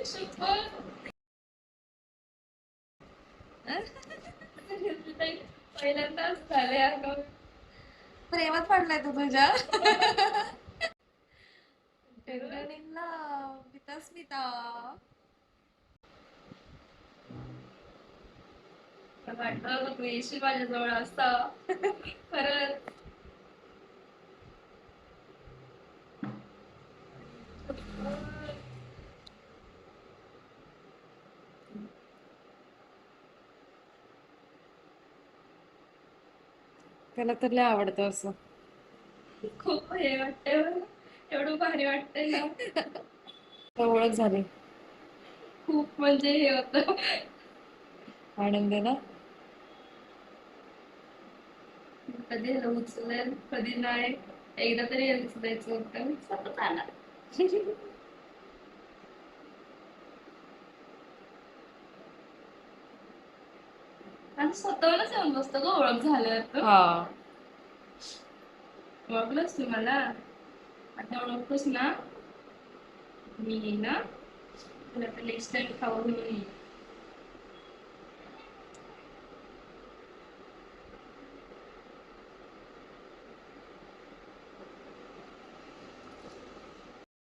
शपथ. पहिल्यांदाच झाले अगं. प्रेमात पडलाय तू तुझ्या. खरं? स्मिता. मला वाटलं तू येशील माझ्याजवळ असता. खरंच. त्याला तर लय आवडतं असं. खूप हे वाटतंय मला. एवढं भारी वाटतंय ना. तर ओळख झाली. खूप म्हणजे हे होतं. आनंद आहे ना. कधी ह्याला उचलेल कधी नाही. एकदा तरी उचलायचं होतं सतत आला. आणि स्वतःहूनच येऊन बसतो ग ओळख झाल्यावर तो. हा. ओळखलंस तू मला. आता ओळखतोस ना. मी ना तुला नेक्स्ट टाइम खाऊ घेऊन येईन.